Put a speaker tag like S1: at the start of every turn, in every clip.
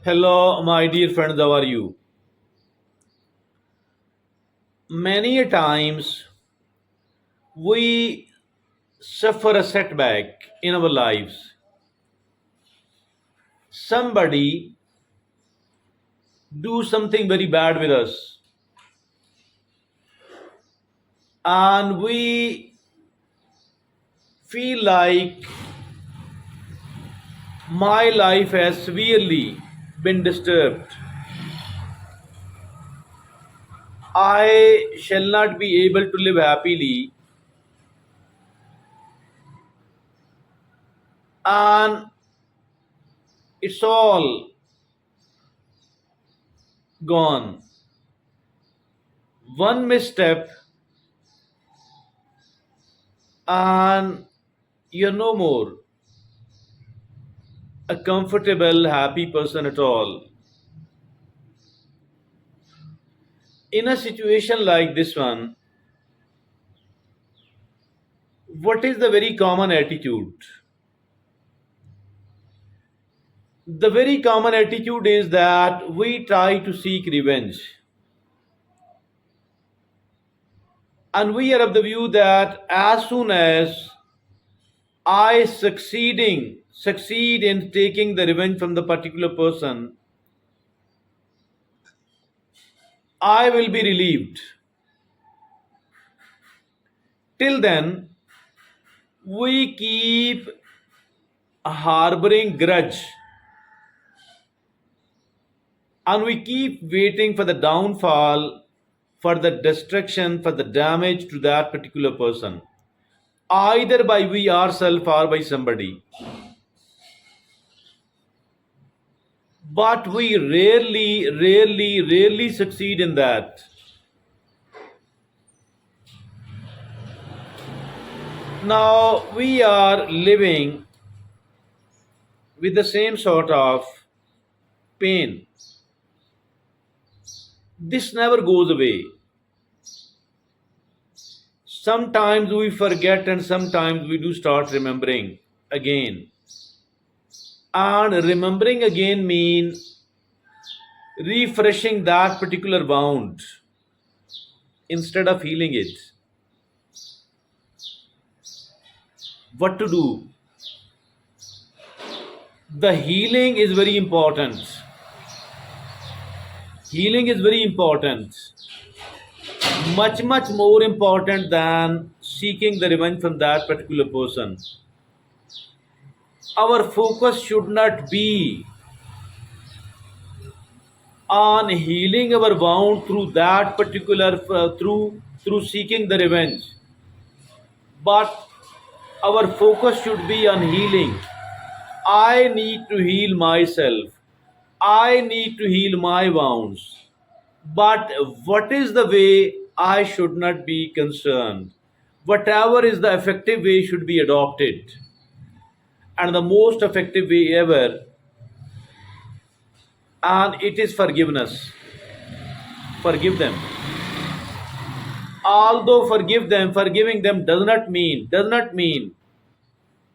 S1: Hello, my dear friends, how are you? Many a times we suffer a setback in our lives. Somebody do something very bad with us, and we feel like my life has severely been disturbed. I shall not be able to live happily, and it's all gone. One misstep, and you're no more a comfortable, happy person at all. In a situation like this one, what is the very common attitude? The very common attitude is that we try to seek revenge. And we are of the view that as soon as I succeed in taking the revenge from the particular person, I will be relieved. Till then, we keep harboring grudge and we keep waiting for the downfall, for the destruction, for the damage to that particular person, either by we ourselves or by somebody. But we rarely succeed in that. Now we are living with the same sort of pain. This never goes away. Sometimes we forget and sometimes we do start remembering again. And remembering again means refreshing that particular wound instead of healing it. What to do? The healing is very important. Healing is very important. Much more important than seeking the revenge from that particular person. Our focus should not be on healing our wound through that particular through seeking the revenge, but our focus should be on healing. I need to heal myself. I need to heal my wounds. But what is the way I should not be concerned? Whatever is the effective way should be adopted. And the most effective way ever, and it is forgiveness. Forgive them. Although forgiving them does not mean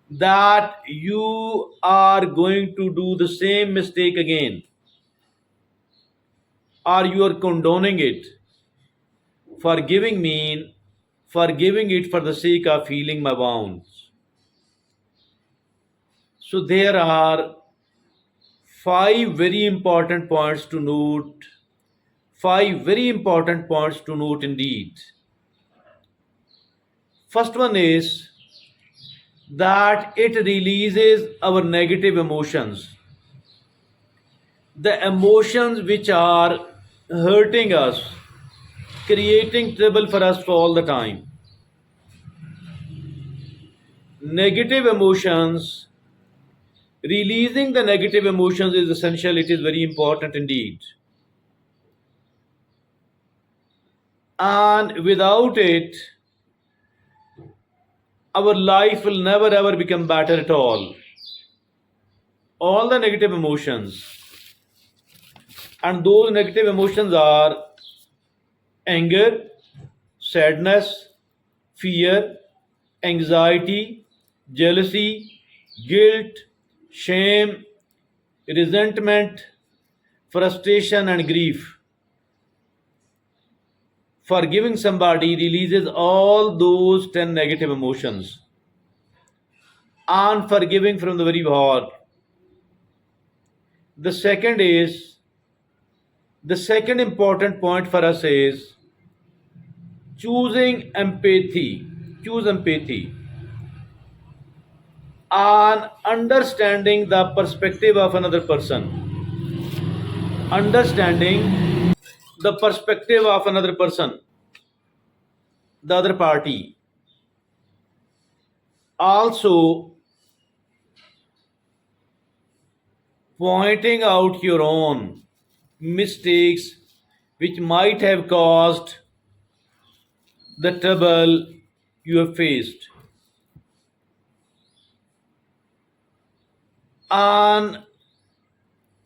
S1: that you are going to do the same mistake again or you are condoning it. Forgiving it for the sake of healing my wounds. So there are five very important points to note. Five very important points to note indeed. First one is that it releases our negative emotions. The emotions which are hurting us, creating trouble for us for all the time. Negative emotions, releasing the negative emotions is essential. It is very important indeed. And without it, our life will never ever become better at all. All the negative emotions, and those negative emotions are anger, sadness, fear, anxiety, jealousy, guilt, shame, resentment, frustration, and grief. Forgiving somebody releases all those 10 negative emotions. Unforgiving from the very heart. The second is, the second important point for us is choosing empathy. Choose empathy and understanding the perspective of another person. Understanding the perspective of another person, the other party. Also, pointing out your own mistakes which might have caused the trouble you have faced. And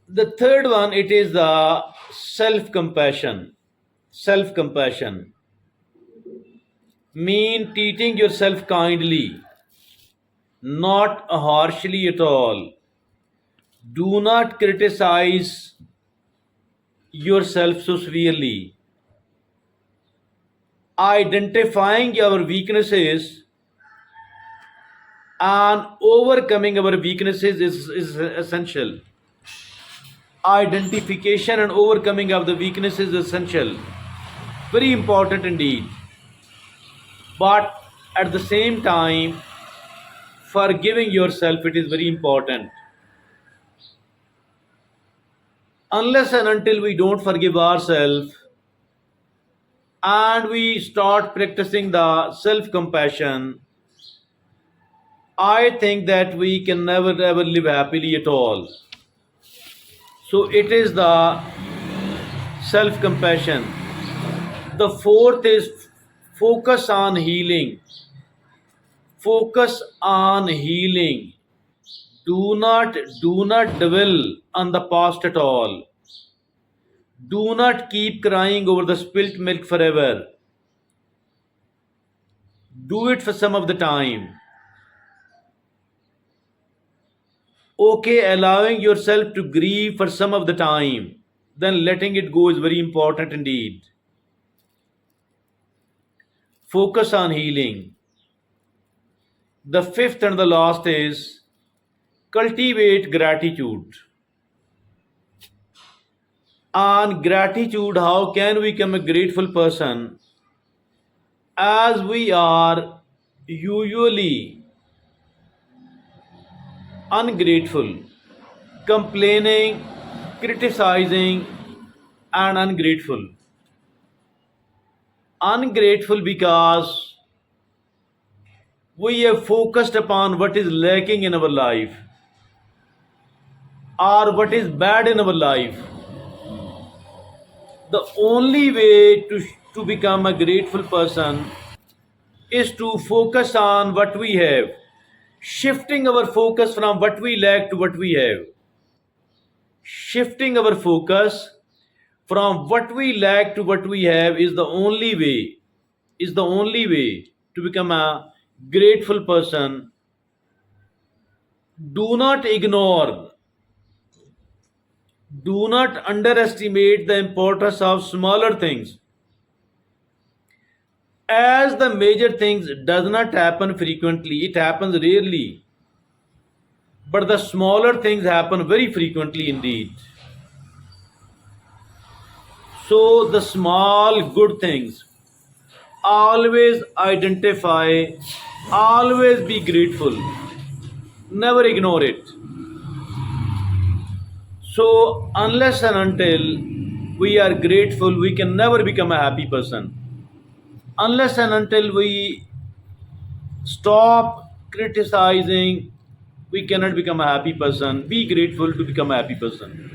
S1: the third one, it is the self-compassion. Self-compassion mean treating yourself kindly, not harshly at all. Do not criticize yourself so severely. Identifying our weaknesses and overcoming our weaknesses is essential. Identification and overcoming of the weaknesses is essential. Very important indeed. But at the same time, forgiving yourself, it is very important. Unless and until we don't forgive ourselves and we start practicing the self-compassion, I think that we can never ever live happily at all. So it is the self-compassion. The fourth is focus on healing. Focus on healing. Do not dwell on the past at all. Do not keep crying over the spilt milk forever. Do it for some of the time. Okay, allowing yourself to grieve for some of the time, then letting it go is very important indeed. Focus on healing. The fifth and the last is cultivate gratitude. On gratitude, how can we become a grateful person? As we are usually ungrateful, complaining, criticizing, and ungrateful. Ungrateful because we have focused upon what is lacking in our life or what is bad in our life. The only way to become a grateful person is to focus on what we have, shifting our focus from what we lack to what we have. Shifting our focus from what we lack to what we have is the only way to become a grateful person. Do not ignore, do not underestimate the importance of smaller things, as the major things does not happen frequently, it happens rarely, but the smaller things happen very frequently indeed. So the small good things, always identify, always be grateful, never ignore it. So unless and until we are grateful, we can never become a happy person. Unless and until we stop criticizing, we cannot become a happy person. Be grateful to become a happy person.